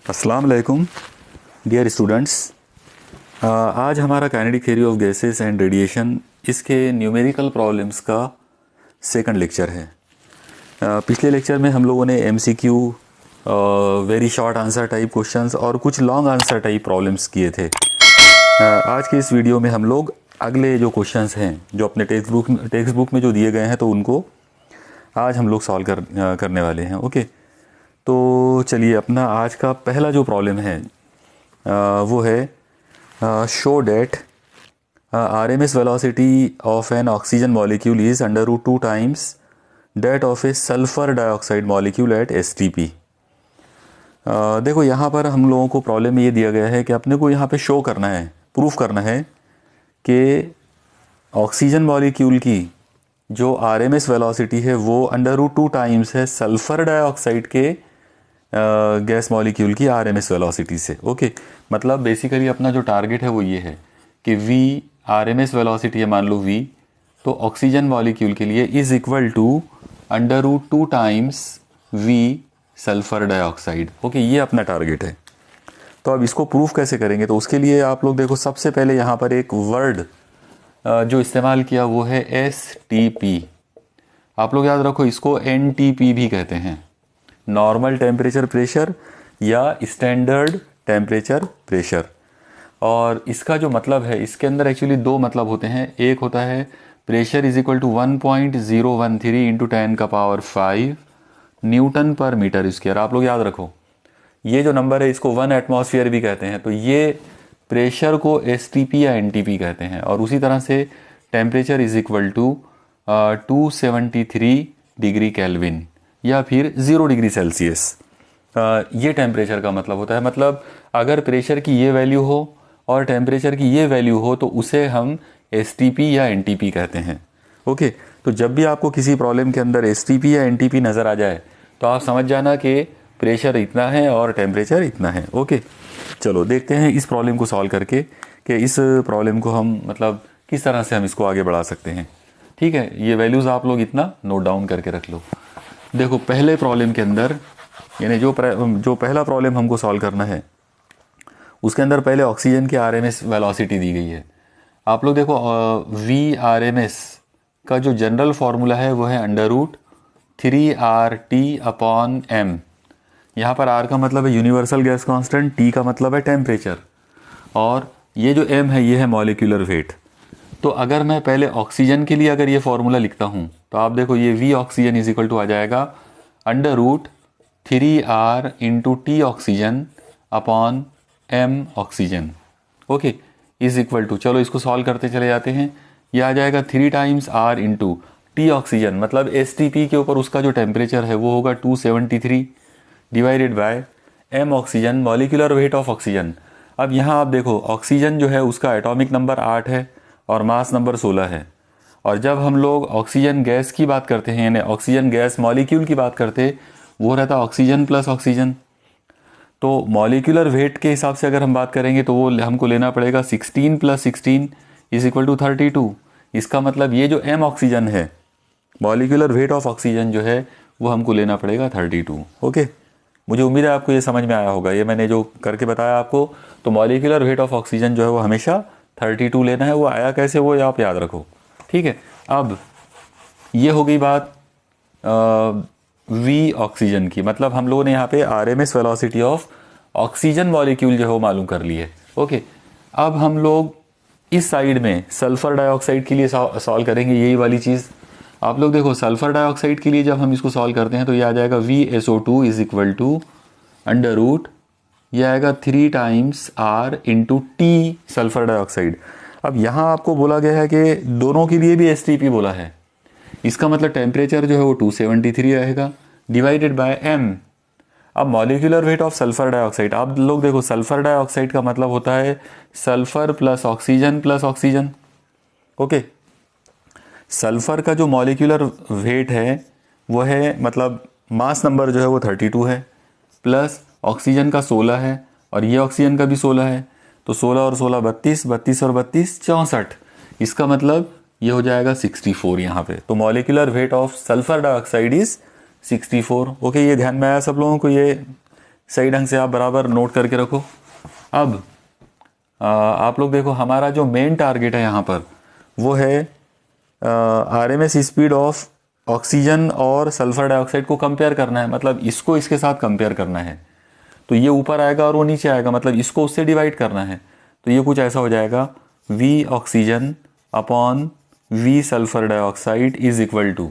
अस्सलाम वालेकुम dear students. आज हमारा kinetic theory of gases and radiation इसके न्यूमेरिकल प्रॉब्लम्स का सेकंड लेक्चर है। पिछले लेक्चर में हम लोगों ने MCQ, very short answer type questions और कुछ लॉन्ग आंसर टाइप प्रॉब्लम्स किए थे। आज के इस वीडियो में हम लोग अगले जो क्वेश्चंस हैं जो अपने टेक्स्ट बुक में जो दिए गए हैं तो उनको आज हम लोग सॉल्व करने वाले हैं। ओके, तो चलिए अपना आज का पहला जो प्रॉब्लम है वो है show that RMS velocity of an oxygen molecule is under root 2 times that of a sulphur dioxide molecule at STP. देखो यहाँ पर हम लोगों को प्रॉब्लम में ये दिया गया है कि अपने को यहाँ पे शो करना है, प्रूफ करना है कि ऑक्सीजन मॉलिक्यूल की जो आरएमएस वेलोसिटी है वो अंडर रूट 2 टाइम्स है सल्फर डाइऑक्साइड के गैस मॉलिक्यूल की आरएमएस वेलोसिटी से। ओके, मतलब बेसिकली अपना जो टारगेट है वो ये है कि वी आरएमएस वेलोसिटी है, मान लो वी, तो ऑक्सीजन मॉलिक्यूल के लिए is equal to under root 2 times V sulphur dioxide. Okay, ये अपना टारगेट है। तो अब इसको प्रूफ कैसे करेंगे, तो उसके लिए आप लोग देखो सबसे पहले यहाँ पर एक वर्ड जो इस्तेमाल किया वो है एसटीपी। आप लोग याद रखो, इसको एनटीपी भी कहते हैं, नॉर्मल टेम्परेचर प्रेशर या स्टैंडर्ड टेम्परेचर प्रेशर। और इसका जो मतलब है, इसके अंदर एक्चुअली दो मतलब होते हैं। एक होता है pressure is equal to 1.013 into 10⁵ newton per metre square. आप लोग याद रखो, ये जो नंबर है इसको 1 एटमॉस्फेयर भी कहते हैं, तो ये प्रेशर को एसटीपी या एनटीपी कहते हैं। और उसी तरह से temperature is equal to 273 degree kelvin या फिर 0 डिग्री सेल्सियस। ये टेम्परेचर का मतलब होता है। मतलब अगर प्रेशर की ये वैल्यू हो और टेम्परेचर की ये वैल्यू हो तो उसे हम एसटीपी या एनटीपी कहते हैं। ओके, तो जब भी आपको किसी प्रॉब्लम के अंदर एसटीपी या एनटीपी नज़र आ जाए तो आप समझ जाना कि प्रेशर इतना है और टेम्परेचर इतना है। ओके, चलो देखते हैं इस प्रॉब्लम को सॉल्व करके कि इस प्रॉब्लम को हम मतलब किस तरह से हम इसको आगे बढ़ा सकते हैं। ठीक है, ये वैल्यूज़ आप लोग इतना नोट डाउन करके रख लो। देखो पहले प्रॉब्लम के अंदर, यानी जो पहला प्रॉब्लम हमको सॉल्व करना है उसके अंदर पहले ऑक्सीजन की आरएमएस वेलोसिटी दी गई है। आप लोग देखो वी आरएमएस का जो जनरल फार्मूला है वो है अंडर रूट 3RT/m। यहाँ पर R का मतलब है यूनिवर्सल गैस कांस्टेंट, T का मतलब है टेम्परेचर, और ये जो M है ये है मॉलिक्यूलर वेट। तो अगर मैं पहले ऑक्सीजन के लिए अगर ये फॉर्मूला लिखता हूँ तो आप देखो ये V oxygen is equal to आ जाएगा under root 3R into T oxygen upon M oxygen. Okay, is equal to, चलो इसको सॉल्व करते चले जाते हैं। ये आ जाएगा 3 times R into T oxygen, मतलब एसटीपी के ऊपर उसका जो टेम्परेचर है वो होगा 273 divided by M oxygen, molecular weight of oxygen. अब यहाँ आप देखो ऑक्सीजन जो है उसका एटॉमिक नंबर 8 है और मास नंबर 16 है। और जब हम लोग ऑक्सीजन गैस की बात करते हैं, यानी ऑक्सीजन गैस मॉलिक्यूल की बात करते, वो रहता ऑक्सीजन प्लस ऑक्सीजन। तो मॉलिक्यूलर वेट के हिसाब से अगर हम बात करेंगे तो वो हमको लेना पड़ेगा 16 + 16 इज इक्वल टू 32। इसका मतलब ये जो M ऑक्सीजन है, मॉलिक्यूलर वेट ऑफ ऑक्सीजन जो है वो हमको लेना पड़ेगा 32। ओके, मुझे उम्मीद है आपको ये समझ में आया होगा। ये मैंने जो करके बताया आपको, तो मॉलिक्यूलर वेट ऑफ ऑक्सीजन जो है वो हमेशा 32 लेना है। वो आया कैसे वो आप याद रखो। ठीक है, अब ये हो गई बात वी ऑक्सीजन की, मतलब हम लोगों ने यहाँ पे RMS velocity of oxygen molecule जो है वो मालूम कर ली है। ओके, अब हम लोग इस साइड में सल्फर डाइऑक्साइड के लिए सॉल्व करेंगे यही वाली चीज़। आप लोग देखो सल्फर डाइऑक्साइड के लिए जब हम इसको सॉल्व करते हैं तो ये आ जाएगा VSO2 is equal to under root, ये आएगा 3 times R into T sulphur dioxide. अब यहाँ आपको बोला गया है कि दोनों के लिए भी एसटीपी बोला है, इसका मतलब टेम्परेचर जो है वो 273 रहेगा डिवाइडेड बाय M। अब molecular weight of sulphur dioxide, आप लोग देखो सल्फर डाइऑक्साइड का मतलब होता है sulphur plus oxygen plus oxygen. Okay, sulphur का जो मॉलिक्यूलर वेट है वो है, मतलब मास नंबर जो है वो 32 है, प्लस ऑक्सीजन का 16 है और ये ऑक्सीजन का भी 16 है। तो 16 और 16 32, 32 और 32 64। इसका मतलब ये हो जाएगा 64 यहाँ पे। तो molecular weight of sulphur dioxide is 64। Okay, ये ध्यान में आया सब लोगों को, ये सही ढंग से आप बराबर नोट करके रखो। अब आप लोग देखो, हमारा जो मेन टारगेट है यहाँ पर वो है RMS स्पीड ऑफ ऑक्सीजन और सल्फर डाइऑक्साइड को कंपेयर करना है, मतलब इसको इसके साथ कंपेयर करना है। तो ये ऊपर आएगा और वो नीचे आएगा, मतलब इसको उससे डिवाइड करना है। तो ये कुछ ऐसा हो जाएगा, V oxygen upon V sulphur dioxide is equal to,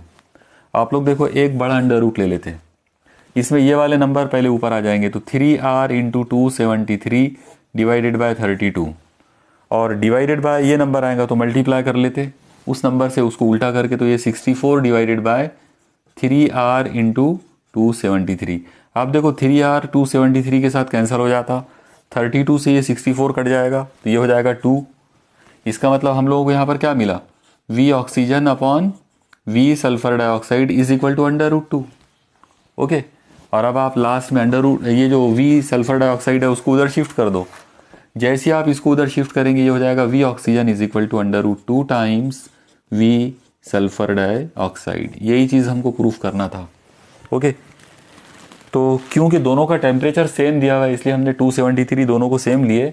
आप लोग देखो एक बड़ा अंडर रूट ले लेते हैं, इसमें ये वाले नंबर पहले ऊपर आ जाएंगे, तो 3R इंटू 273 डिवाइडेड बाय 32, और डिवाइडेड बाय ये नंबर आएगा तो मल्टीप्लाई कर लेते उस नंबर से, उसको उल्टा करके, तो ये 64 डिवाइडेड बाय 3R इंटू 273। आप देखो 3R 273 के साथ कैंसिल हो जाता, 32 से ये 64 कट जाएगा, तो ये हो जाएगा 2। इसका मतलब हम लोगों को यहाँ पर क्या मिला, V oxygen upon V sulphur dioxide is equal to √2। Okay, और अब आप लास्ट में ये जो V सल्फर डाइऑक्साइड है उसको उधर शिफ्ट कर दो। जैसे आप इसको उधर शिफ्ट करेंगे ये हो जाएगा V oxygen is equal to √2 times V sulphur dioxide. यही चीज़ हमको प्रूफ करना था। ओके, तो क्योंकि दोनों का टेम्परेचर सेम दिया हुआ है इसलिए हमने 273 दोनों को सेम लिए,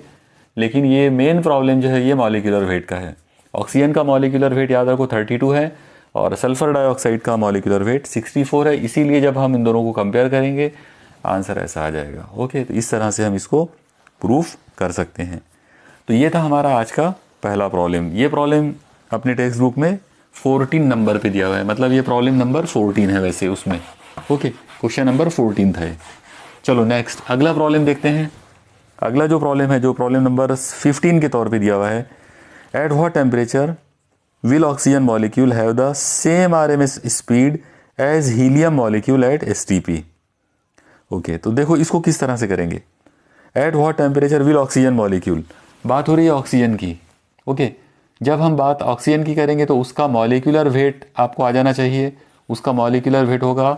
लेकिन ये मेन प्रॉब्लम जो है ये मॉलिक्यूलर वेट का है। ऑक्सीजन का मॉलिक्यूलर वेट याद रखो 32 है और सल्फर डाइऑक्साइड का मॉलिक्यूलर वेट 64 है, इसीलिए जब हम इन दोनों को कंपेयर करेंगे आंसर ऐसा आ जाएगा। ओके, तो इस तरह से हम इसको प्रूफ कर सकते हैं। तो ये था हमारा आज का पहला प्रॉब्लम। ये प्रॉब्लम अपने टेक्स्ट बुक में 14 नंबर पे दिया हुआ है, मतलब ये प्रॉब्लम नंबर 14 है वैसे उसमें। ओके, क्वेश्चन नंबर 14 था ये। चलो नेक्स्ट अगला प्रॉब्लम देखते हैं। अगला जो प्रॉब्लम है, जो प्रॉब्लम नंबर 15 के तौर पे दिया हुआ है, at what temperature will oxygen molecule have the same RMS speed as helium molecule at STP। Okay, तो देखो इसको किस तरह से करेंगे। At what temperature will oxygen molecule, बात हो रही है ऑक्सीजन की। ओके, जब हम बात ऑक्सीजन की करेंगे तो उसका मॉलिक्यूलर वेट आपको आ जाना चाहिए, उसका मॉलिक्यूलर वेट होगा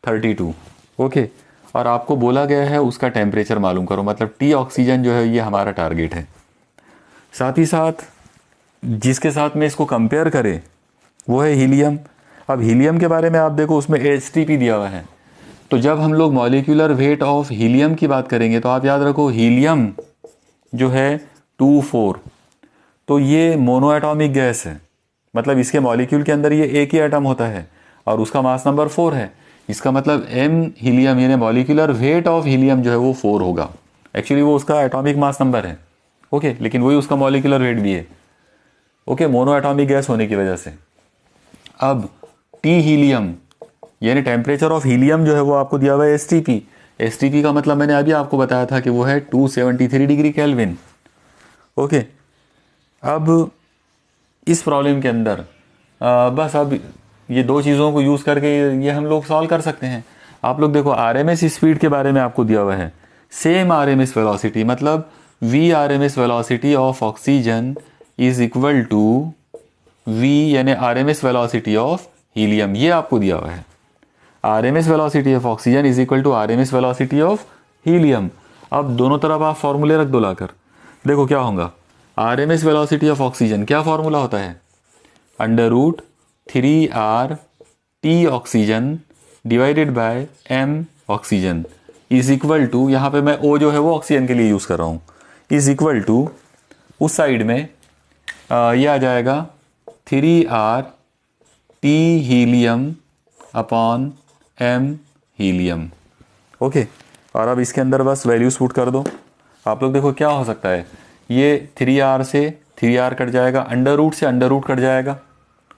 32। ओके, और आपको बोला गया है उसका टेम्परेचर मालूम करो, मतलब T ऑक्सीजन जो है ये हमारा टारगेट है। साथ ही साथ जिसके साथ में इसको कंपेयर करें वो है हीलियम। अब हीलियम के बारे में आप देखो उसमें STP दिया हुआ है, तो जब हम लोग मॉलिक्यूलर वेट ऑफ हीलियम की बात करेंगे तो आप याद रखो हीलियम जो है 24, तो ये मोनो एटॉमिक गैस है, मतलब इसके मॉलिक्यूल के अंदर ये एक ही एटम होता है और उसका मास नंबर 4 है। इसका मतलब M हीलियम यानी मॉलिक्यूलर वेट ऑफ हीलियम जो है वो 4 होगा। एक्चुअली वो उसका एटॉमिक मास नंबर है। ओके, लेकिन वही उसका मॉलिक्यूलर वेट भी है। ओके, मोनो एटॉमिक गैस होने की वजह से। अब T हीलियम यानी टेम्परेचर ऑफ हीलियम जो है वो आपको दिया हुआ है STP। STP का मतलब मैंने अभी आपको बताया था कि वो है 273 डिग्री केल्विन। ओके, अब इस प्रॉब्लम के अंदर बस अब ये दो चीज़ों को यूज़ करके ये हम लोग सॉल्व कर सकते हैं। आप लोग देखो RMS स्पीड के बारे में आपको दिया हुआ है, सेम RMS वेलोसिटी, मतलब V RMS velocity of oxygen is equal to V यानी RMS वेलोसिटी ऑफ हीलियम, ये आपको दिया हुआ है। RMS velocity of oxygen is equal to RMS velocity of helium. अब दोनों तरफ आप फॉर्मूले रख दो लाकर, देखो क्या होगा। RMS वेलोसिटी ऑफ ऑक्सीजन क्या फॉर्मूला होता है, √3R T oxygen divided by M oxygen is equal to, यहाँ पे मैं O जो है वो ऑक्सीजन के लिए यूज़ कर रहा हूँ, इज इक्वल टू उस साइड में ये आ जाएगा 3R T helium upon M helium. Okay, और अब इसके अंदर बस वैल्यूज पुट कर दो। आप लोग देखो क्या हो सकता है, ये 3R से 3R कट जाएगा, अंडर रूट से अंडर रूट कट जाएगा।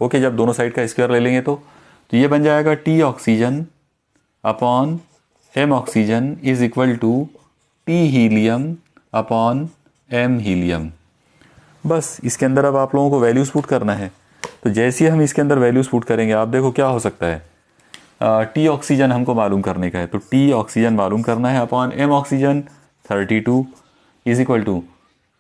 ओके, जब दोनों साइड का स्क्वायर ले लेंगे तो ये बन जाएगा T oxygen upon M oxygen is equal to T helium upon M helium. बस इसके अंदर अब आप लोगों को वैल्यूज पुट करना है। तो जैसे ही हम इसके अंदर वैल्यूज पुट करेंगे आप देखो क्या हो सकता है। T ऑक्सीजन हमको मालूम करने का है, तो T ऑक्सीजन मालूम करना है upon M oxygen 32 is equal to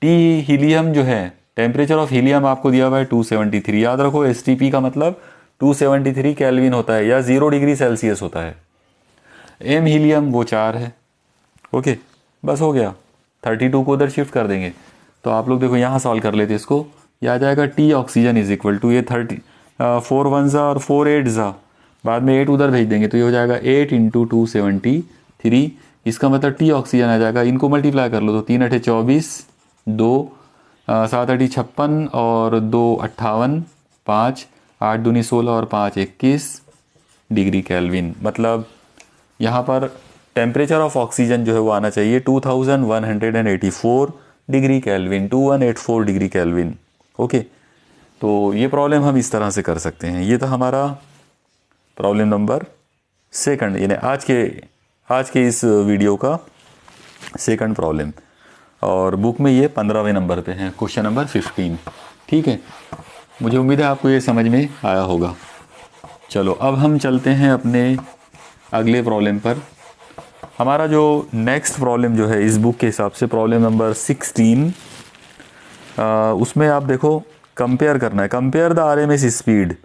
T helium जो है, टेम्परेचर ऑफ हीलियम आपको दिया हुआ है 273। याद रखो STP का मतलब 273 केल्विन होता है या 0 डिग्री सेल्सियस होता है। M हीलियम वो 4 है। ओके, बस हो गया, 32 को उधर शिफ्ट कर देंगे। तो आप लोग देखो यहाँ सॉल्व कर लेते इसको, यह आ जाएगा T oxygen is equal to ये 4 1 और 4 8 बाद में 8 उधर भेज देंगे तो ये हो जाएगा 8 इंटू 273 इसका मतलब टी ऑक्सीजन आ जाएगा। इनको मल्टीप्लाई कर लो तो 3 × 24, 2 7 × 56 और 2 58, 5 8 दूनी 16 और 5 21 डिग्री केल्विन। मतलब यहाँ पर टेम्परेचर ऑफ ऑक्सीजन जो है वो आना चाहिए 2184 degree kelvin, 2184 degree kelvin. Okay, तो ये प्रॉब्लम हम इस तरह से कर सकते हैं। ये था हमारा प्रॉब्लम नंबर सेकंड, यानी आज के इस वीडियो का सेकंड प्रॉब्लम। और बुक में ये 15वें नंबर पे है, क्वेश्चन नंबर 15। ठीक है, मुझे उम्मीद है आपको ये समझ में आया होगा। चलो अब हम चलते हैं अपने अगले प्रॉब्लम पर। हमारा जो नेक्स्ट प्रॉब्लम जो है इस बुक के हिसाब से प्रॉब्लम नंबर 16, उसमें आप देखो कंपेयर करना है। Compare the RMS speed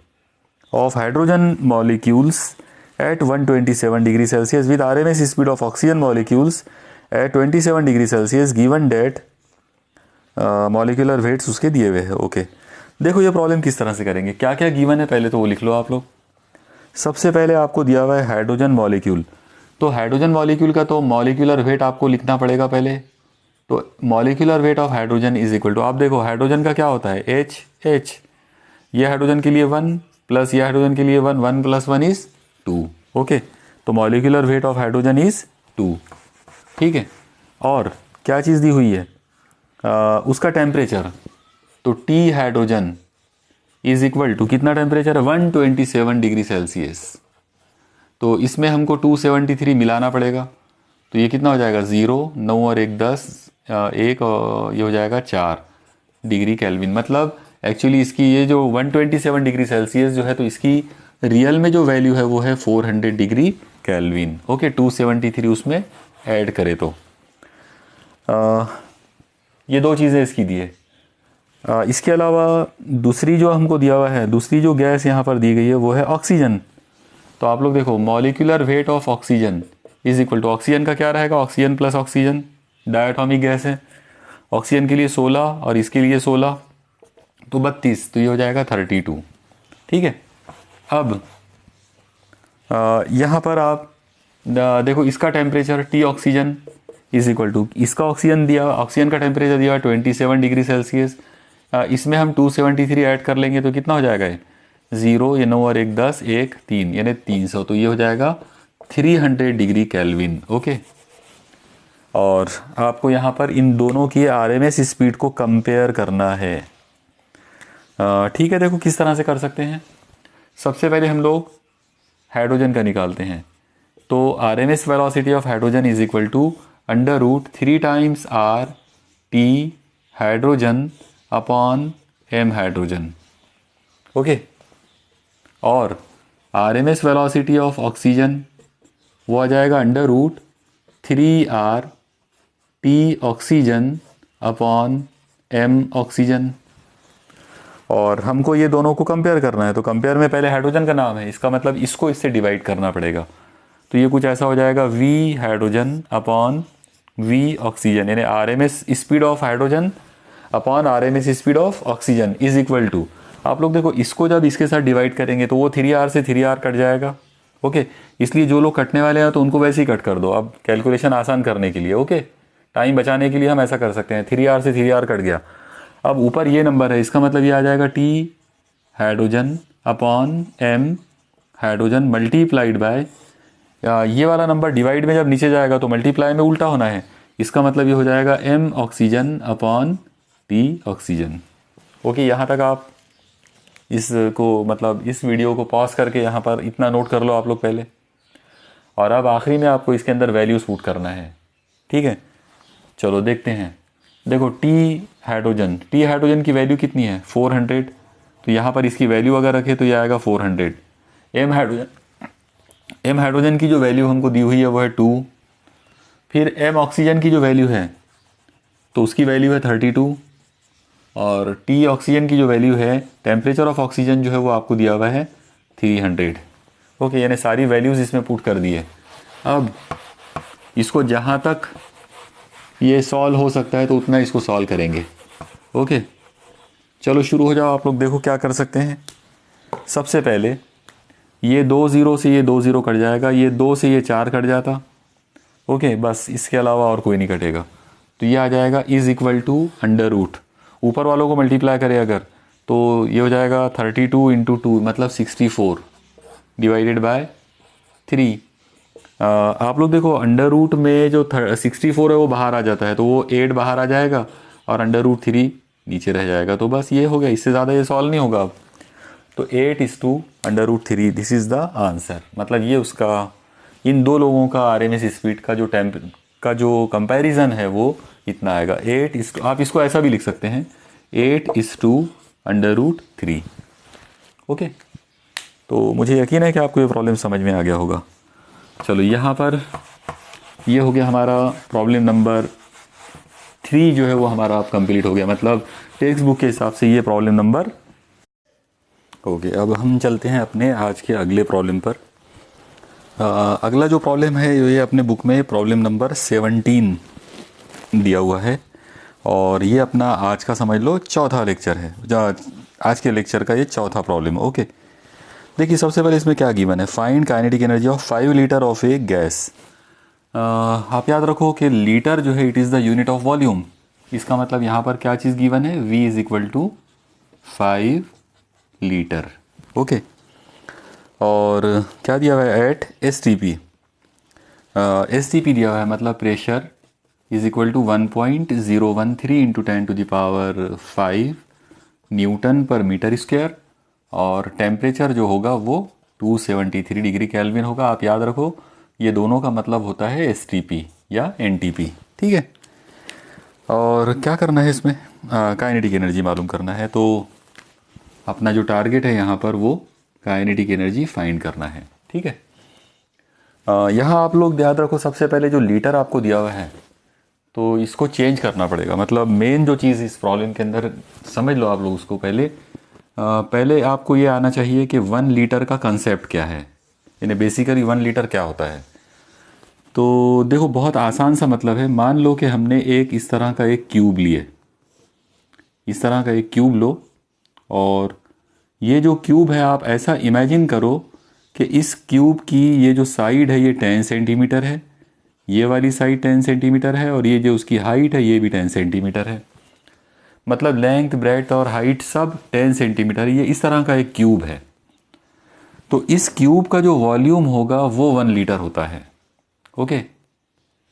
of hydrogen molecules at 127 degree Celsius with RMS speed of oxygen molecules at 27 degree Celsius given that molecular weights उसके दिए हुए हैं। ओके, देखो ये प्रॉब्लम किस तरह से करेंगे, क्या क्या गिवन है पहले तो वो लिख लो आप लोग। सबसे पहले आपको दिया हुआ है हाइड्रोजन मॉलिक्यूल, तो हाइड्रोजन मॉलिक्यूल का तो मॉलिक्यूलर वेट आपको लिखना पड़ेगा पहले। तो molecular weight of hydrogen is equal to, आप देखो हाइड्रोजन का क्या होता है H, ये हाइड्रोजन के लिए 1 प्लस ये हाइड्रोजन के लिए 1, 1 + 1 = 2। ओके, तो molecular weight of hydrogen is 2। ठीक है, और क्या चीज़ दी हुई है, उसका टेम्परेचर, तो T hydrogen is equal to कितना टेम्परेचर है 127 डिग्री सेल्सियस। तो इसमें हमको 273 मिलाना पड़ेगा, तो ये कितना हो जाएगा 0, 9 और 1 10, 1 और ये हो जाएगा 4 डिग्री केल्विन। मतलब एक्चुअली इसकी ये जो 127 डिग्री सेल्सियस जो है, तो इसकी रियल में जो वैल्यू है वो है 400 डिग्री केल्विन। ओके, 273 उसमें ऐड करें तो ये दो चीज़ें इसकी दी है। इसके अलावा दूसरी जो हमको दिया हुआ है, दूसरी जो गैस यहाँ पर दी गई है वो है ऑक्सीजन। तो आप लोग देखो molecular weight of oxygen is equal to, oxygen का क्या रहेगा, oxygen plus oxygen, diatomic gas है। ऑक्सीजन के लिए 16 और इसके लिए 16, तो 32, तो ये हो जाएगा 32। ठीक है, अब यहाँ पर आप देखो इसका temperature T oxygen is equal to, इसका ऑक्सीजन दिया, ऑक्सीजन का टेम्परेचर दिया 27 डिग्री सेल्सियस। इसमें हम 273 ऐड कर लेंगे तो कितना हो जाएगा, 0, ये 9 और 1 10, 1 3, यानी 300, तो ये हो जाएगा 300 डिग्री केल्विन। ओके, और आपको यहाँ पर इन दोनों की RMS स्पीड को कंपेयर करना है। ठीक है, देखो किस तरह से कर सकते हैं। सबसे पहले हम लोग हाइड्रोजन का निकालते हैं, तो RMS velocity of hydrogen is equal to √3 times R T hydrogen upon M hydrogen. Okay, और RMS वेलोसिटी ऑफ ऑक्सीजन वो आ जाएगा √3R T oxygen upon M oxygen. और हमको ये दोनों को कंपेयर करना है, तो कंपेयर में पहले हाइड्रोजन का नाम है, इसका मतलब इसको इससे डिवाइड करना पड़ेगा। तो ये कुछ ऐसा हो जाएगा V hydrogen upon V oxygen, यानी RMS speed of hydrogen upon RMS speed of oxygen is equal to, आप लोग देखो इसको जब इसके साथ डिवाइड करेंगे तो वो 3R से 3R कट जाएगा। ओके, इसलिए जो लोग कटने वाले हैं तो उनको वैसे ही कट कर दो, अब कैलकुलेशन आसान करने के लिए। ओके, टाइम बचाने के लिए हम ऐसा कर सकते हैं, 3R से 3R कट गया। अब ऊपर ये नंबर है, इसका मतलब ये आ जाएगा T hydrogen upon M hydrogen multiplied by, ये वाला नंबर डिवाइड में जब नीचे जाएगा तो मल्टीप्लाई में उल्टा होना है, इसका मतलब ये हो जाएगा M oxygen upon T oxygen. Okay, यहाँ तक आप इसको मतलब इस वीडियो को पॉज करके यहाँ पर इतना नोट कर लो आप लोग पहले, और अब आखिरी में आपको इसके अंदर वैल्यूज पुट करना है। ठीक है, चलो देखते हैं। देखो T हाइड्रोजन की वैल्यू कितनी है 400, तो यहाँ पर इसकी वैल्यू अगर रखे तो ये आएगा 400। M हाइड्रोजन की जो वैल्यू हमको दी हुई है वो है 2। फिर M ऑक्सीजन की जो वैल्यू है तो उसकी वैल्यू है 32, और T ऑक्सीजन की जो वैल्यू है, टेम्परेचर ऑफ ऑक्सीजन जो है वो आपको दिया हुआ है 300। ओके, यानी सारी वैल्यूज़ इसमें पुट कर दी है। अब इसको जहाँ तक ये सॉल्व हो सकता है तो उतना इसको सॉल्व करेंगे। ओके, चलो शुरू हो जाओ आप लोग। देखो क्या कर सकते हैं। सबसे पहले ये 2 0 से ये 2 0 कट जाएगा, ये 2 से ये 4 कट जाता, ओके, बस इसके अलावा और कोई नहीं कटेगा। तो ये आ जाएगा is equal to under root, ऊपर वालों को मल्टीप्लाई करें अगर तो ये हो जाएगा 32 इंटू 2 मतलब 64 डिवाइडेड बाय 3। आप लोग देखो अंडर रूट में जो 64 है वो बाहर आ जाता है, तो वो 8 बाहर आ जाएगा और अंडर रूट 3 नीचे रह जाएगा। तो बस ये हो गया, इससे ज़्यादा ये सॉल्व नहीं होगा अब। तो under root 3 this is the answer. मतलब ये उसका, इन दो लोगों का आरएमएस स्पीड का जो कंपैरिजन है वो इतना आएगा। आप इसको ऐसा भी लिख सकते हैं 8:अंडर रूट 3। ओके, तो मुझे यकीन है कि आपको ये प्रॉब्लम समझ में आ गया होगा। चलो यहाँ पर ये हो गया हमारा प्रॉब्लम नंबर 3 जो है वो हमारा अब कंप्लीट हो गया, मतलब टेक्स्ट बुक के हिसाब से ये प्रॉब्लम नंबर हो गया। अब हम चलते हैं अपने आज के अगले प्रॉब्लम पर। अगला जो प्रॉब्लम है ये अपने बुक में प्रॉब्लम नंबर 17 दिया हुआ है और ये अपना आज का समझ लो चौथा लेक्चर है, आज के लेक्चर का ये चौथा प्रॉब्लम। ओके, देखिए सबसे पहले इसमें क्या गिवन है, find kinetic energy of 5 litre of a gas. आप याद रखो कि लीटर जो है it is the unit of volume. इसका मतलब यहाँ पर क्या चीज़ गिवन है, V is equal to 5 litre. Okay, और क्या दिया हुआ है एट STP। STP दिया हुआ है मतलब pressure is equal to 1.013 into 10⁵ newton per metre square और टेम्परेचर जो होगा वो 273 डिग्री केल्विन होगा। आप याद रखो ये दोनों का मतलब होता है STP या NTP। ठीक है, और क्या करना है इसमें, काइनेटिक एनर्जी मालूम करना है। तो अपना जो टारगेट है यहाँ पर वो काइनेटिक एनर्जी फाइंड करना है। ठीक है, यहाँ आप लोग याद रखो सबसे पहले जो लीटर आपको दिया हुआ है तो इसको चेंज करना पड़ेगा। मतलब मेन जो चीज़ इस प्रॉब्लम के अंदर समझ लो आप लोग उसको पहले आपको ये आना चाहिए कि 1 लीटर का कंसेप्ट क्या है, यानी बेसिकली 1 लीटर क्या होता है। तो देखो बहुत आसान सा मतलब है, मान लो कि हमने इस तरह का एक क्यूब लिए, इस तरह का एक क्यूब लो और ये जो क्यूब है आप ऐसा इमेजिन करो कि इस क्यूब की ये जो साइड है ये 10 सेंटीमीटर है, ये वाली साइड 10 सेंटीमीटर है और ये जो उसकी हाइट है ये भी 10 सेंटीमीटर है। मतलब लेंथ ब्रेड्थ और हाइट सब 10 सेंटीमीटर, ये इस तरह का एक क्यूब है। तो इस क्यूब का जो वॉल्यूम होगा वो 1 लीटर होता है। ओके,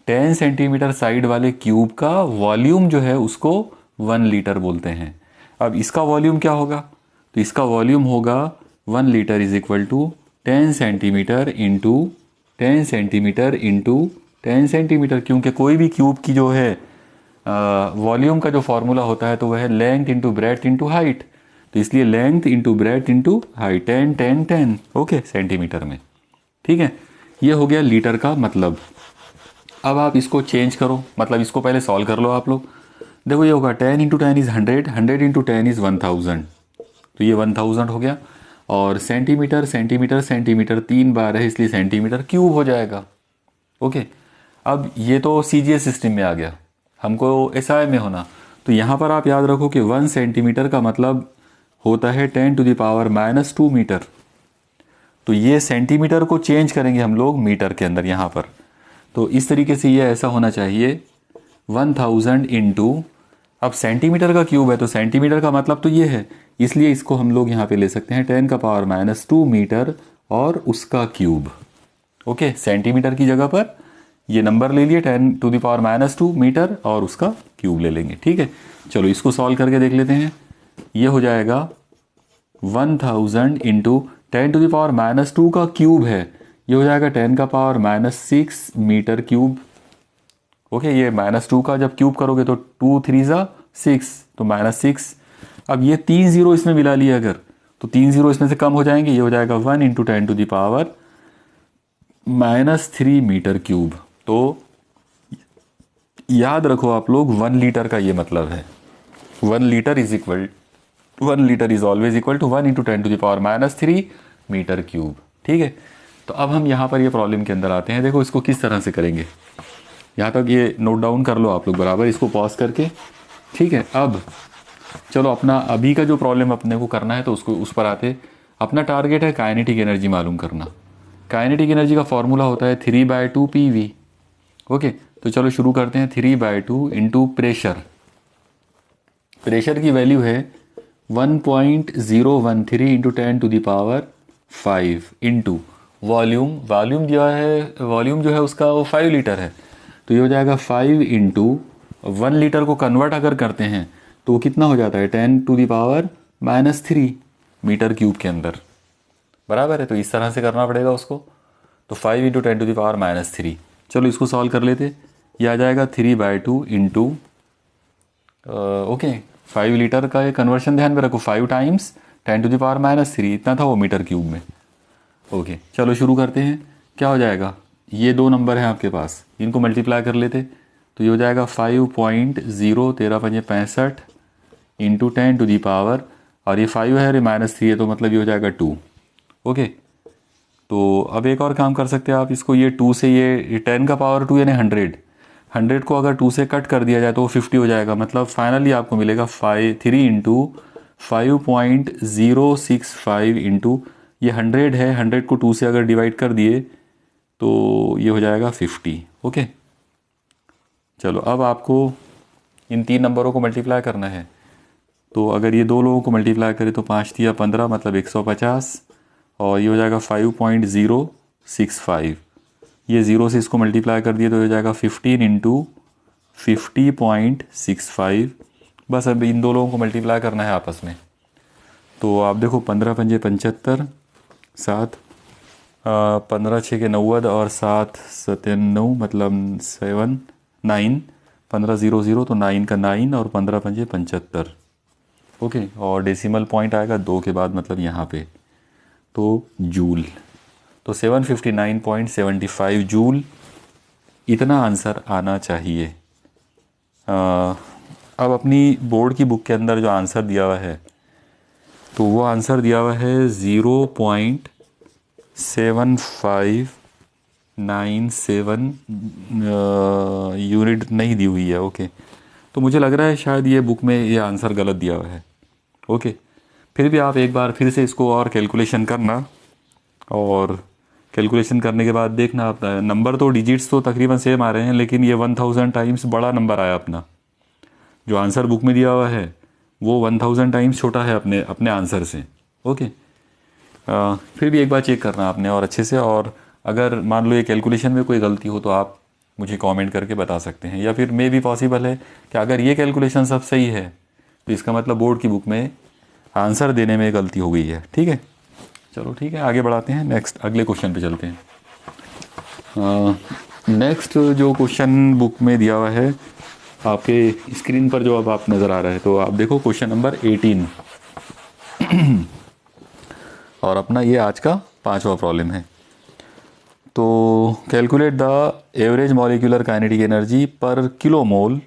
10 सेंटीमीटर साइड वाले क्यूब का वॉल्यूम जो है उसको 1 लीटर बोलते हैं। अब इसका वॉल्यूम क्या होगा, तो इसका वॉल्यूम होगा 1 litre is equal to 10 centimetre into 10 centimetre into 10 centimetre, क्योंकि कोई भी क्यूब की जो है वॉल्यूम का जो फॉर्मूला होता है तो वह है length into breadth into height. तो इसलिए length into breadth into height 10 10 10 okay centimetre में। ठीक है, ये हो गया लीटर का मतलब। अब आप इसको चेंज करो, मतलब इसको पहले सॉल्व कर लो आप लोग। देखो ये होगा 10 इंटू 10 इज़ 100, 100 इंटू 10 इज़ 1000, तो ये 1000 हो गया। और सेंटीमीटर सेंटीमीटर सेंटीमीटर 3 बार है इसलिए सेंटीमीटर क्यूब हो जाएगा। ओके, अब ये तो CGS सिस्टम में आ गया, हमको SI में होना। तो यहाँ पर आप याद रखो कि 1 सेंटीमीटर का मतलब होता है 10⁻⁻2 मीटर। तो ये सेंटीमीटर को चेंज करेंगे हम लोग मीटर के अंदर यहाँ पर। तो इस तरीके से ये ऐसा होना चाहिए 1000 इंटू, अब सेंटीमीटर का क्यूब है तो सेंटीमीटर का मतलब तो ये है, इसलिए इसको हम लोग यहाँ पे ले सकते हैं 10⁻2 मीटर और उसका क्यूब। ओके, सेंटीमीटर की जगह पर ये नंबर ले लिए 10⁻2 मीटर और उसका क्यूब ले लेंगे। ठीक है, चलो इसको सॉल्व करके देख लेते हैं। ये हो जाएगा 1000 इंटू 10⁻2 का क्यूब है, ये हो जाएगा 10⁻6 मीटर क्यूब। ओके, ये -2 का जब क्यूब करोगे तो 2 3 ज़ा 6 तो -6। अब ये 3 0 इसमें मिला लिया अगर, तो 3 0 इसमें से कम हो जाएंगे, ये हो जाएगा 1 इंटू 10⁻³ मीटर क्यूब। तो याद रखो आप लोग 1 लीटर का ये मतलब है 1 litre is always equal to 1 into 10⁻³ metre cube. ठीक है, तो अब हम यहाँ पर ये प्रॉब्लम के अंदर आते हैं। देखो इसको किस तरह से करेंगे, यहाँ तक ये नोट डाउन कर लो आप लोग बराबर, इसको पॉज करके। ठीक है, अब चलो अपना अभी का जो प्रॉब्लम अपने को करना है तो उसको उस पर आते। अपना टारगेट है काइनेटिक एनर्जी मालूम करना। काइनेटिक एनर्जी का फॉर्मूला होता है 3/2 PV। ओके, तो चलो शुरू करते हैं। 3/2 इंटू प्रेशर, प्रेशर की वैल्यू है 1.013 इंटू 10⁵ इंटू वॉल्यूम, वॉल्यूम जो है, वॉल्यूम जो है उसका वो 5 लीटर है, तो ये हो जाएगा 5 इंटू 1 लीटर को कन्वर्ट अगर करते हैं तो वो कितना हो जाता है 10⁻³ मीटर क्यूब के अंदर, बराबर है। तो इस तरह से करना पड़ेगा उसको, तो 5 इंटू 10⁻³ चलो इसको सॉल्व कर लेते। ये आ जाएगा 3/2 इंटू ओके 5 लीटर का ये कन्वर्शन ध्यान में रखो, 5 टाइम्स 10⁻³ इतना था वो मीटर क्यूब में। ओके चलो शुरू करते हैं। क्या हो जाएगा, ये दो नंबर हैं आपके पास, इनको मल्टीप्लाई कर लेते तो ये हो जाएगा 5.013×5 इंटू 10⁻, और ये 5 है और ये -3 है, तो मतलब ये हो जाएगा 2। ओके, तो अब एक और काम कर सकते हैं आप इसको, ये 2 से ये 10⁻² यानी 100 को अगर 2 से कट कर दिया जाए तो वो 50 हो जाएगा। मतलब फाइनली आपको मिलेगा 3 इंटू 5.065 इंटू ये 100 है, 100 को 2 से अगर डिवाइड कर दिए तो ये हो जाएगा 50। ओके, चलो अब आपको इन 3 नंबरों को मल्टीप्लाई करना है। तो अगर ये दो लोगों को मल्टीप्लाई करें तो 5 × 15 मतलब 150, और ये हो जाएगा 5.065, ये 0 से इसको मल्टीप्लाई कर दिए तो हो जाएगा 15 इंटू 50.65। बस अब इन दो लोगों को मल्टीप्लाई करना है आपस में। तो आप देखो 15 × 5 = 75, 7 15 × 6 = 90 और 7 × 7 = 9 मतलब 9 15 0 0 तो 9 का 9 और 15 × 5 = 75। ओके, और डेसिमल पॉइंट आएगा 2 के बाद मतलब यहाँ पे, तो जूल, तो 759.75 जूल, इतना आंसर आना चाहिए। अब अपनी बोर्ड की बुक के अंदर जो आंसर दिया हुआ है तो वो आंसर दिया हुआ है 0.7597 यूनिट नहीं दी हुई है। ओके, तो मुझे लग रहा है शायद ये बुक में ये आंसर गलत दिया हुआ है। ओके, फिर भी आप एक बार फिर से इसको और कैलकुलेशन करना, और कैलकुलेशन करने के बाद देखना आप नंबर तो डिजिट्स तो तकरीबन सेम आ रहे हैं, लेकिन ये 1000 टाइम्स बड़ा नंबर आया अपना। जो आंसर बुक में दिया हुआ है वो 1000 टाइम्स छोटा है अपने आंसर से। ओके, फिर भी एक बार चेक करना आपने और अच्छे से, और अगर मान लो ये कैलकुलेशन में कोई गलती हो तो आप मुझे कमेंट करके बता सकते हैं, या फिर मे भी पॉसिबल है कि अगर ये कैलकुलेशन सब सही है तो इसका मतलब बोर्ड की बुक में आंसर देने में गलती हो गई है। ठीक है, चलो ठीक है, आगे बढ़ाते हैं, नेक्स्ट अगले क्वेश्चन पे चलते हैं। नेक्स्ट जो क्वेश्चन बुक में दिया हुआ है आपके स्क्रीन पर जो अब आप नज़र आ रहा है, तो आप देखो क्वेश्चन नंबर 18 और अपना ये आज का 5वां प्रॉब्लम है। तो calculate the average molecular kinetic energy per kilomole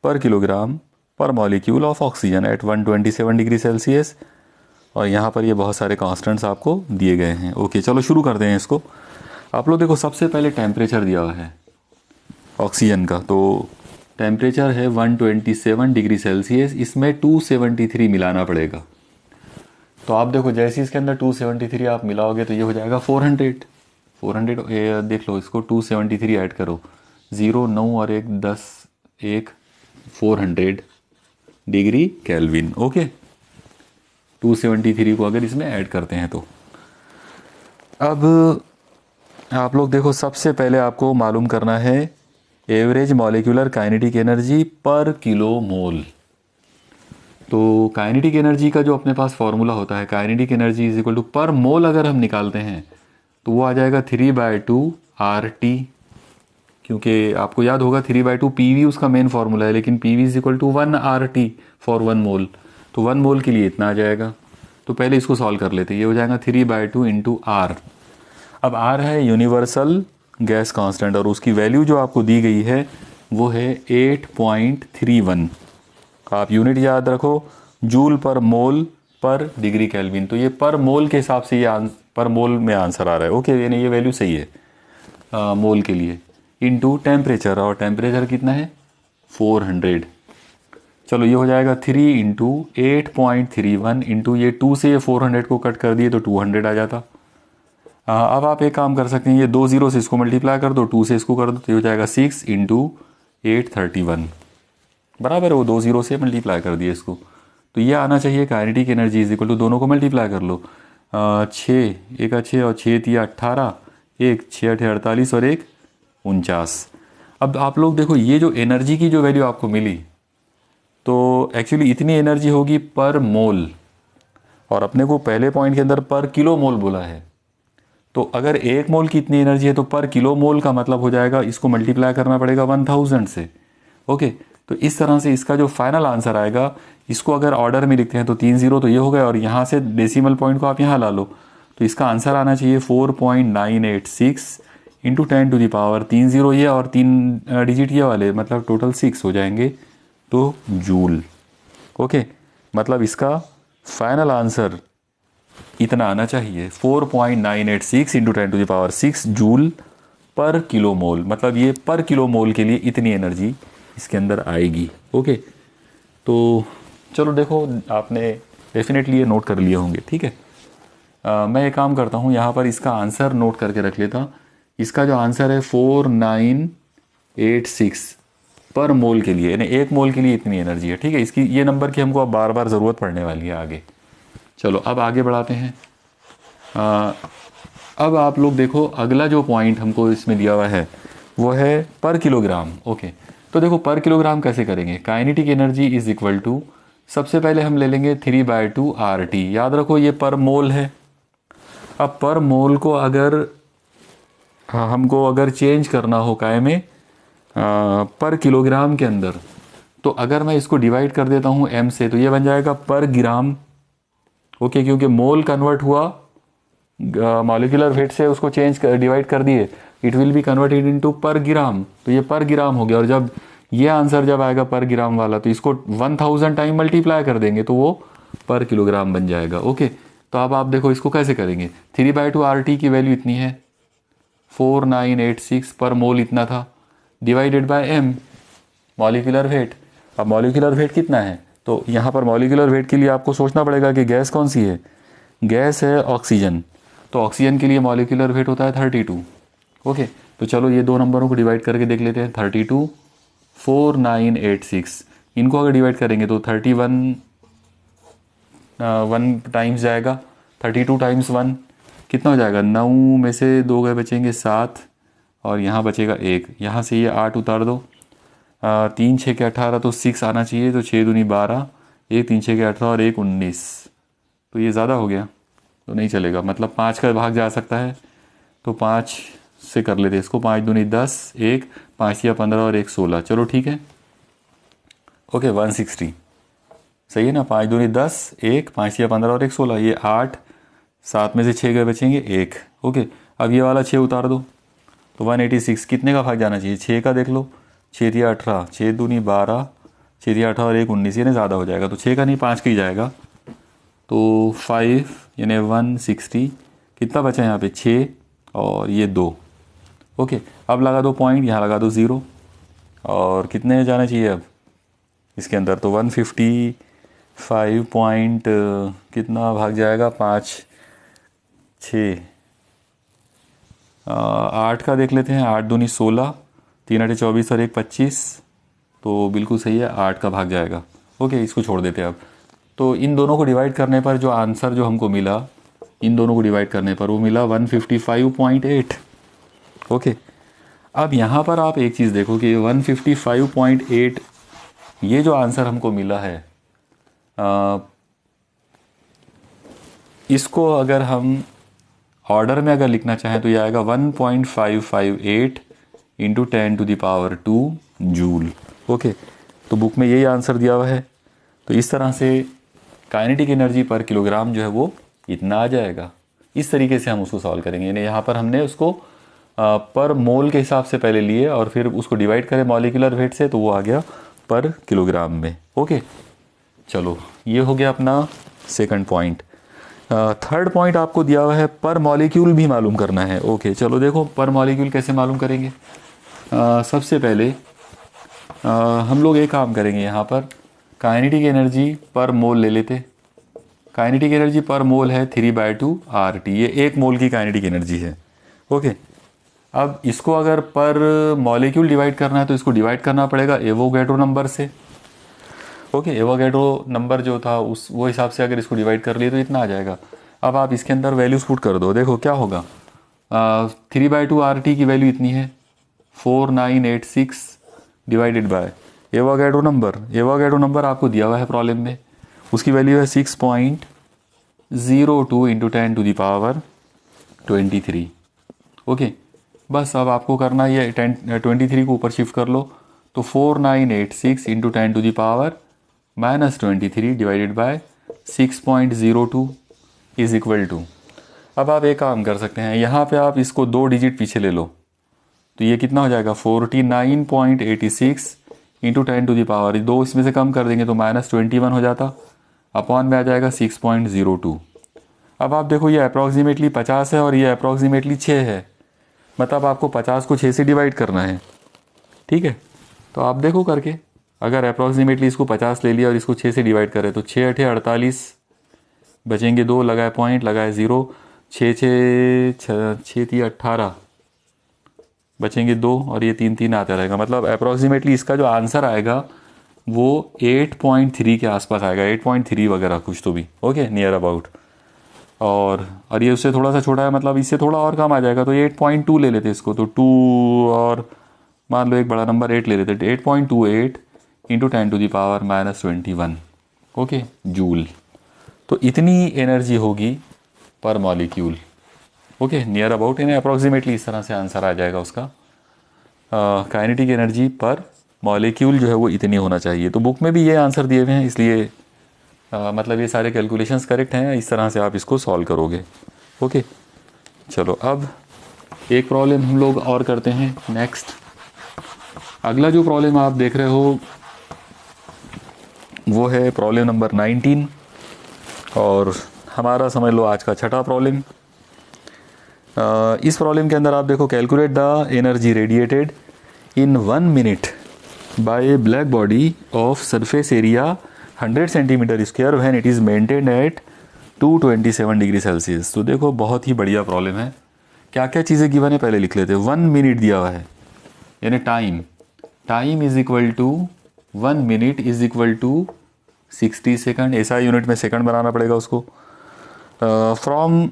per kilogram per molecule of oxygen at 127 degree Celsius, और यहाँ पर ये बहुत सारे कांस्टेंट्स आपको दिए गए हैं। ओके, चलो शुरू करते हैं इसको। आप लोग देखो सबसे पहले टेम्परेचर दिया हुआ है ऑक्सीजन का, तो टेम्परेचर है 127 डिग्री सेल्सियस, इसमें 273 मिलाना पड़ेगा। तो आप देखो जैसे इसके अंदर 273 आप मिलाओगे तो ये हो जाएगा 400 देख लो इसको, 273 ऐड करो, 0 9 और 1 10 1 400 डिग्री केल्विन। ओके, 273 को अगर इसमें ऐड करते हैं तो अब आप लोग देखो सबसे पहले आपको मालूम करना है एवरेज मॉलिक्यूलर काइनेटिक एनर्जी पर किलो मोल। तो काइनेटिक एनर्जी का जो अपने पास फॉर्मूला होता है, kinetic energy is equal to per mole अगर हम निकालते हैं तो वो आ जाएगा 3/2 RT, क्योंकि आपको याद होगा 3/2 PV उसका मेन फॉर्मूला है, लेकिन PV is equal to 1 RT for 1 mole, तो 1 मोल के लिए इतना आ जाएगा। तो पहले इसको सॉल्व कर लेते हैं, ये हो जाएगा 3/2 इंटू R। अब R है यूनिवर्सल गैस कांस्टेंट, और उसकी वैल्यू जो आपको दी गई है वो है 8.31। आप यूनिट याद रखो, जूल पर मोल पर डिग्री केल्विन, तो ये पर मोल के हिसाब से ये पर मोल में आंसर आ रहा है। ओके, यानी ये वैल्यू सही है मोल के लिए, इनटू टेम्परेचर, और टेम्परेचर कितना है 400। चलो ये हो जाएगा 3 इंटू 8.31 इंटू ये 2 से ये 400 को कट कर दिए तो 200 आ जाता। अब आप एक काम कर सकते हैं, ये 2 0 से इसको मल्टीप्लाई कर दो, 2 से इसको कर दो, तो ये हो जाएगा 6 × 831 बराबर है, वो 2 0 से मल्टीप्लाई कर दिए इसको। तो ये आना चाहिए kinetic energy is equal to, दोनों को मल्टीप्लाई कर लो, 6 1 6 और 6 3 18, 1 6 8 48 और 1 49। अब आप लोग देखो ये जो एनर्जी की जो वैल्यू आपको मिली, तो एक्चुअली इतनी एनर्जी होगी पर मोल, और अपने को पहले पॉइंट के अंदर पर किलो मोल बोला है। तो अगर 1 मोल की इतनी एनर्जी है तो पर किलो मोल का मतलब हो जाएगा इसको मल्टीप्लाई करना पड़ेगा 1000 से। ओके, तो इस तरह से इसका जो फाइनल आंसर आएगा, इसको अगर ऑर्डर में लिखते हैं तो 3 0 तो ये हो गया, और यहाँ से डेसिमल पॉइंट को आप यहाँ ला लो, तो इसका आंसर आना चाहिए 4.986 × 10⁻, 3 0 ये और 3 डिजिट ये वाले, मतलब टोटल 6 हो जाएंगे, तो जूल। ओके, मतलब इसका फाइनल आंसर इतना आना चाहिए 4.986 × 10⁻6 जूल पर किलो मोल, मतलब ये पर किलो मोल के लिए इतनी एनर्जी इसके अंदर आएगी। ओके, तो चलो देखो आपने डेफिनेटली ये नोट कर लिए होंगे, ठीक है। मैं एक काम करता हूँ, यहाँ पर इसका आंसर नोट करके रख लेता। इसका जो आंसर है 4986 पर मोल के लिए, यानी 1 मोल के लिए इतनी एनर्जी है, ठीक है। इसकी ये नंबर की हमको अब बार बार ज़रूरत पड़ने वाली है आगे। चलो अब आगे बढ़ाते हैं। अब आप लोग देखो अगला जो पॉइंट हमको इसमें दिया हुआ है वो है पर किलोग्राम। ओके, तो देखो पर किलोग्राम कैसे करेंगे, kinetic energy is equal to, सबसे पहले हम ले लेंगे 3/2 RT। याद रखो ये पर मोल है। अब पर मोल को अगर हमको अगर चेंज करना हो काय में पर किलोग्राम के अंदर, तो अगर मैं इसको डिवाइड कर देता हूँ m से, तो ये बन जाएगा पर ग्राम। ओके, क्योंकि मोल कन्वर्ट हुआ मॉलिक्यूलर वेट से, उसको चेंज कर डिवाइड कर दिए, it will be converted into पर ग्राम, तो ये पर ग्राम हो गया। और जब ये आंसर जब आएगा पर ग्राम वाला, तो इसको 1000 टाइम मल्टीप्लाई कर देंगे तो वो पर किलोग्राम बन जाएगा। ओके, तो अब आप देखो इसको कैसे करेंगे। 3/2 RT की वैल्यू इतनी है, 4986 पर मोल इतना था, divided by m molecular weight. अब मॉलिक्यूलर वेट कितना है, तो यहाँ पर मॉलिक्यूलर वेट के लिए आपको सोचना पड़ेगा कि गैस कौन सी है, गैस है ऑक्सीजन, तो ऑक्सीजन के लिए मॉलिक्यूलर वेट होता है 32। ओके, तो चलो ये दो नंबरों को डिवाइड करके देख लेते हैं। 32 4986, इनको अगर डिवाइड करेंगे तो 31 1 टाइम्स जाएगा, 32 टाइम्स 1 कितना हो जाएगा, 9 में से 2 गए बचेंगे 7, और यहाँ बचेगा 1, यहाँ से ये 8 उतार दो, 3 6 के 18, तो 6 आना चाहिए, तो 6 दूनी 12, 1 3 6 के 18 और 1 19, तो ये ज़्यादा हो गया, तो नहीं चलेगा, मतलब 5 का भाग जा सकता है, तो 5 से कर लेते इसको, 5 दूनी 10, 1 5 या 15 और 1 16, चलो ठीक है। ओके 160 सही है ना, 5 दूनी 10, 1 5 या 15 और 1 16, ये 8, 7 में से 6 गए बचेंगे 1। ओके, अब ये वाला 6 उतार दो, तो 186 कितने का भाग जाना चाहिए, 6 का देख लो, 6 या 18, 6 दूनी 12, 6 या 18 और 1 19, यानी ज़्यादा हो जाएगा, तो 6 का नहीं 5 का ही जाएगा, तो 5 यानी 160, कितना बचा यहाँ पे 6 और ये 2। ओके, अब लगा दो पॉइंट, यहाँ लगा दो 0, और कितने जाना चाहिए अब इसके अंदर, तो 155 पॉइंट कितना भाग जाएगा, 5 6 8 का देख लेते हैं, 8 दूनी 16, 3 8 24 और 1 25, तो बिल्कुल सही है, 8 का भाग जाएगा। ओके, इसको छोड़ देते हैं अब। तो इन दोनों को डिवाइड करने पर जो आंसर जो हमको मिला, इन दोनों को डिवाइड करने पर वो मिला 155.8। ओके, अब यहाँ पर आप एक चीज़ देखो कि 155.8 ये जो आंसर हमको मिला है, इसको अगर हम ऑर्डर में अगर लिखना चाहें तो ये आएगा 1.558 × 10⁻² जूल। ओके, तो बुक में यही आंसर दिया हुआ है, तो इस तरह से काइनेटिक एनर्जी पर किलोग्राम जो है वो इतना आ जाएगा। इस तरीके से हम उसको सॉल्व करेंगे, यानी यहाँ पर हमने उसको पर मोल के हिसाब से पहले लिए और फिर उसको डिवाइड करें मॉलिक्यूलर वेट से, तो वो आ गया पर किलोग्राम में। ओके, चलो ये हो गया अपना सेकंड पॉइंट। थर्ड पॉइंट आपको दिया हुआ है पर मॉलिक्यूल भी मालूम करना है। ओके, चलो देखो पर मॉलिक्यूल कैसे मालूम करेंगे। सबसे पहले हम लोग एक काम करेंगे, यहाँ पर काइनेटिक एनर्जी पर मोल ले लेते, काइनेटिक एनर्जी पर मोल है 3/2 RT, ये 1 मोल की काइनेटिक एनर्जी है। ओके, अब इसको अगर पर मॉलिक्यूल डिवाइड करना है तो इसको डिवाइड करना पड़ेगा एवोगैड्रो नंबर से। ओके, एवोगैड्रो नंबर जो था उस वो हिसाब से अगर इसको डिवाइड कर लिए तो इतना आ जाएगा। अब आप इसके अंदर वैल्यूज पुट कर दो, देखो क्या होगा। 3/2 RT की वैल्यू इतनी है 4986 divided by Avogadro number. Avogadro number आपको दिया हुआ है प्रॉब्लम में, उसकी वैल्यू है 6.02 इंटू 10⁻23। ओके, बस अब आपको करना ये 23 को ऊपर शिफ्ट कर लो तो 4986 into 10⁻23 divided by 6.02 is equal to. अब आप एक काम कर सकते हैं, यहाँ पे आप इसको 2 डिजिट पीछे ले लो तो ये कितना हो जाएगा 49.86 इंटू 10⁻, 2 इसमें से कम कर देंगे तो -21 हो जाता, अपॉन में आ जाएगा 6.02। अब आप देखो ये अप्रॉक्सीमेटली 50 है और ये अप्रॉक्सीमेटली 6 है, मतलब आपको 50 को 6 से डिवाइड करना है। ठीक है, तो आप देखो करके, अगर अप्रॉक्सीमेटली इसको 50 ले लिया और इसको 6 से डिवाइड करें तो 6 8 48, बचेंगे 2, लगाए पॉइंट, लगाए 0, 6 3 18, बचेंगे 2 और ये 3 3 आता रहेगा। मतलब अप्रॉक्सीमेटली इसका जो आंसर आएगा वो 8.3 के आसपास आएगा, 8.3 वगैरह कुछ तो भी। Okay, near about. और ये उससे थोड़ा सा छोटा है, मतलब इससे थोड़ा और कम आ जाएगा तो 8.2 ले लेते इसको, तो 2 और मान लो एक बड़ा नंबर 8 ले लेते, 8.28 इंटू 10⁻21। Okay, joule. तो इतनी एनर्जी होगी पर मॉलिक्यूल। ओके, नियर अबाउट, यानी अप्रॉक्सीमेटली इस तरह से आंसर आ जाएगा उसका। काइनेटिक एनर्जी पर मॉलिक्यूल जो है वो इतनी होना चाहिए। तो बुक में भी ये आंसर दिए हुए हैं, इसलिए मतलब ये सारे कैलकुलेशंस करेक्ट हैं, इस तरह से आप इसको सॉल्व करोगे। ओके, चलो अब एक प्रॉब्लम हम लोग और करते हैं। नेक्स्ट अगला जो प्रॉब्लम आप देख रहे हो वो है प्रॉब्लम नंबर 19 और हमारा समझ लो आज का छठा प्रॉब्लम। इस प्रॉब्लम के अंदर आप देखो, calculate the energy radiated in 1 minute by a black body of surface area 100 centimetre square when it is maintained at 227 degree Celsius. तो देखो बहुत ही बढ़िया प्रॉब्लम है। क्या क्या चीज़ें गिवन है पहले लिख लेते हैं। 1 मिनट दिया हुआ है, यानी time is equal to 1 minute is equal to 60 second, ऐसा यूनिट में सेकंड बनाना पड़ेगा उसको। फ्रॉम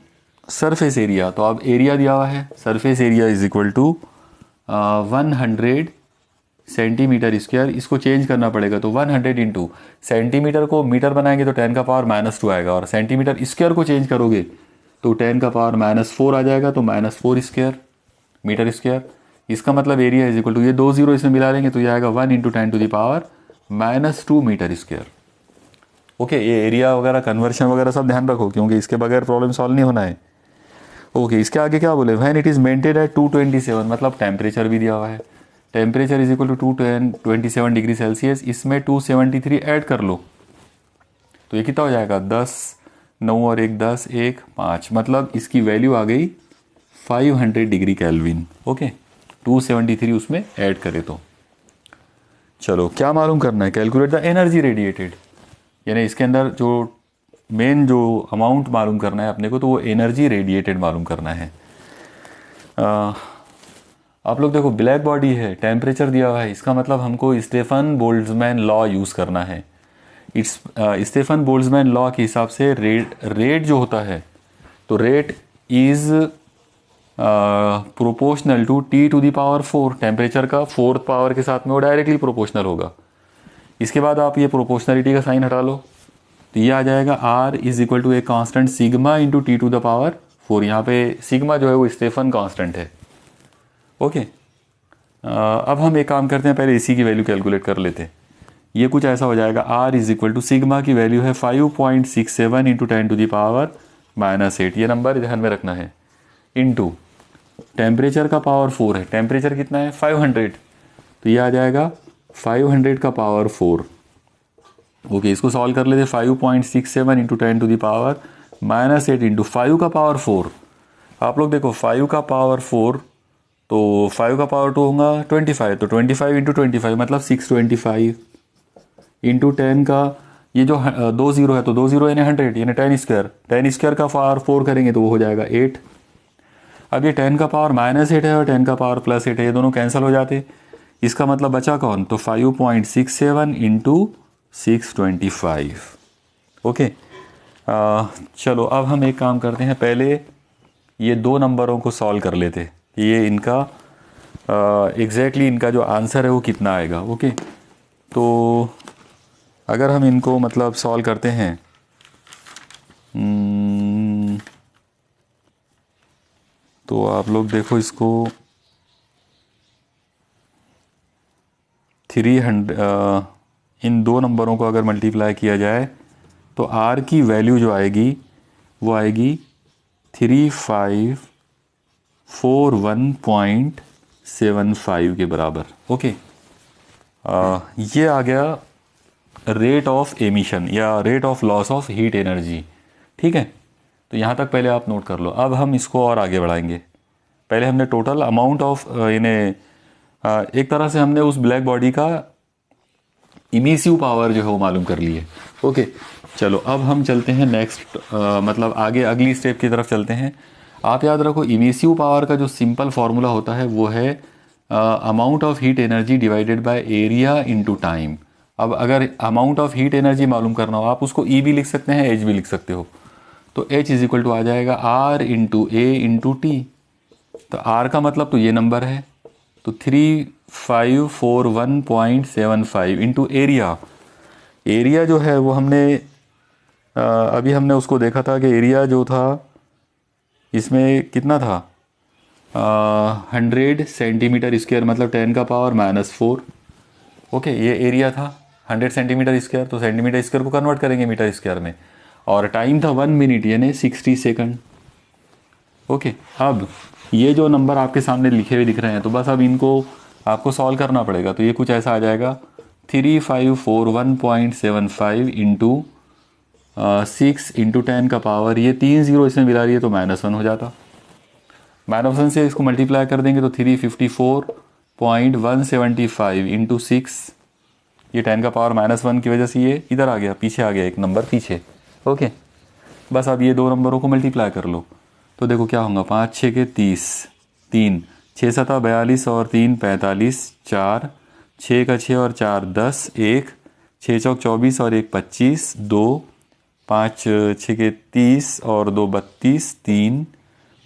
सरफेस एरिया, तो अब एरिया दिया हुआ है, surface area is equal to 100 centimetre square, इसको चेंज करना पड़ेगा तो 100 इंटू सेंटीमीटर को मीटर बनाएंगे तो 10⁻⁻2 आएगा, और सेंटीमीटर स्क्वायर को चेंज करोगे तो 10⁻⁻4 आ जाएगा, तो -4 स्क्वायर मीटर स्क्वायर। इसका मतलब एरिया इज इक्वल टू, ये 2 0 इसमें मिला लेंगे तो ये आएगा 1 इंटू 10⁻⁻2 मीटर स्क्वायर। ओके, ये एरिया वगैरह कन्वर्शन वगैरह सब ध्यान रखो, क्योंकि इसके बगैर प्रॉब्लम सॉल्व नहीं होना है। ओके, इसके आगे क्या बोले, when it is maintained at 227, मतलब टेम्परेचर भी दिया हुआ है, temperature is equal to 227 degree Celsius, इसमें 273 ऐड कर लो तो ये कितना हो जाएगा 10, 9 और 1 10, 1 5, मतलब इसकी वैल्यू आ गई 500 डिग्री केल्विन। ओके, 273 उसमें ऐड करें तो। चलो क्या मालूम करना है, कैलकुलेट द एनर्जी रेडिएटेड, यानी इसके अंदर जो मेन जो अमाउंट मालूम करना है अपने को, तो वो एनर्जी रेडिएटेड मालूम करना है। आप लोग देखो, ब्लैक बॉडी है, टेम्परेचर दिया हुआ है, इसका मतलब हमको स्टेफन बोल्ट्जमैन लॉ यूज़ करना है। इट्स स्टेफन बोल्ट्जमैन लॉ के हिसाब से रेट जो होता है, तो rate is proportional to T⁴, टेम्परेचर का 4th पावर के साथ में वो डायरेक्टली प्रोपोर्शनल होगा। इसके बाद आप ये प्रोपोर्शनलिटी का साइन हटा लो तो ये आ जाएगा R is equal to a constant sigma into T⁴। यहाँ पे सिग्मा जो है वो स्टेफन कांस्टेंट है। ओके, अब हम एक काम करते हैं, पहले इसी की वैल्यू कैलकुलेट कर लेते हैं। ये कुछ ऐसा हो जाएगा, R is equal to sigma की वैल्यू है 5.67 इंटू 10⁻⁻8, ये नंबर ध्यान में रखना है, इंटू टेम्परेचर का पावर 4 है, टेम्परेचर कितना है 500, तो ये आ जाएगा 500 का पावर 4। ओके, इसको सॉल्व कर लेते, 5.67 इंटू 10⁻⁻8 इंटू 5 का पावर 4। आप लोग देखो 5 का पावर 4, तो 5 का पावर 2 होगा 25, तो 25 इंटू 25 मतलब 625 इंटू 10 का ये जो 2 0 है तो 2 0 यानी 100 यानी 10 स्क्वायर का पावर 4 करेंगे तो वो हो जाएगा 8। अब ये 10 का पावर -8 है और 10 का पावर +8 है, ये दोनों कैंसिल हो जाते। इसका मतलब बचा कौन, तो 5.67 इंटू 625। ओके, चलो अब हम एक काम करते हैं, पहले ये दो नंबरों को सॉल्व कर लेते, ये इनका एग्जैक्टली इनका जो आंसर है वो कितना आएगा। ओके, तो अगर हम इनको मतलब सॉल्व करते हैं, तो आप लोग देखो इसको 300 इन दो नंबरों को अगर मल्टीप्लाई किया जाए तो r की वैल्यू जो आएगी वो आएगी 3541.75 के बराबर। ओके, ये आ गया रेट ऑफ एमिशन या rate of loss of heat energy. ठीक है, तो यहाँ तक पहले आप नोट कर लो। अब हम इसको और आगे बढ़ाएंगे। पहले हमने टोटल अमाउंट ऑफ इन्हें एक तरह से हमने उस ब्लैक बॉडी का इमिसिव पावर जो है वो मालूम कर ली है। ओके, चलो अब हम चलते हैं नेक्स्ट मतलब आगे अगली स्टेप की तरफ चलते हैं। आप याद रखो इमिसिव पावर का जो सिंपल फार्मूला होता है वो है amount of heat energy divided by area into time. अब अगर अमाउंट ऑफ हीट एनर्जी मालूम करना हो आप उसको E भी लिख सकते हैं, H भी लिख सकते हो। तो H इज इक्वल टू आ जाएगा R into A into T। तो R का मतलब तो ये नंबर है, तो 3541.75 इंटू एरिया। एरिया जो है वो हमने अभी हमने उसको देखा था कि एरिया जो था इसमें कितना था, 100 सेंटीमीटर स्क्वायर मतलब 10 का पावर -4। ओके, ये एरिया था 100 सेंटीमीटर स्क्वायर, तो सेंटीमीटर स्क्वायर को कन्वर्ट करेंगे मीटर स्क्वायर में, और टाइम था 1 मिनट यानी 60 सेकंड। ओके, अब ये जो नंबर आपके सामने लिखे हुए दिख रहे हैं तो बस अब इनको आपको सॉल्व करना पड़ेगा। तो ये कुछ ऐसा आ जाएगा 3541.75 इंटू 6 इंटू 10 का पावर, ये 3 0 इसमें मिला रही है तो -1 हो जाता। -1 से इसको मल्टीप्लाई कर देंगे तो 354.175 इंटू 6, ये 10 का पावर -1 की वजह से ये इधर आ गया, पीछे आ गया एक नंबर पीछे। ओके, बस अब ये दो नंबरों को मल्टीप्लाई कर लो तो देखो क्या होगा, 5 6 के 30, 3 6 7 42 और 3 45, 4 6 का 6 और 4 10, 1 6 चौक 24 और 1 25, 2 5 6 के 30 और 2 32, 3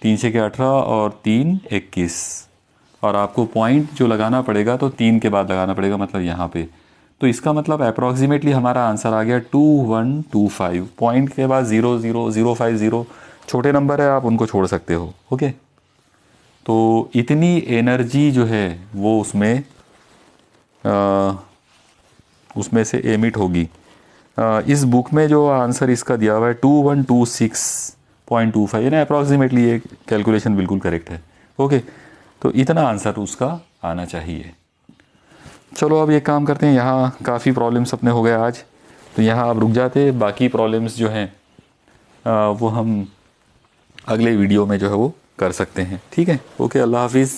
3 6 के 18 और 3 21। और आपको पॉइंट जो लगाना पड़ेगा तो 3 के बाद लगाना पड़ेगा, मतलब यहाँ पे। तो इसका मतलब अप्रॉक्सीमेटली हमारा आंसर आ गया 2125। पॉइंट के बाद 00050 छोटे नंबर है, आप उनको छोड़ सकते हो। ओके, तो इतनी एनर्जी जो है वो उसमें से एमिट होगी। इस बुक में जो आंसर इसका दिया हुआ है 2126.25 यानी अप्रॉक्सीमेटली ये कैलकुलेशन बिल्कुल करेक्ट है। ओके, तो इतना आंसर उसका आना चाहिए। चलो अब ये काम करते हैं, यहाँ काफ़ी प्रॉब्लम्स अपने हो गए आज, तो यहाँ आप रुक जाते, बाकी प्रॉब्लम्स जो हैं वो हम अगले वीडियो में जो है वो कर सकते हैं। ठीक है, ओके, अल्लाह हाफिज़।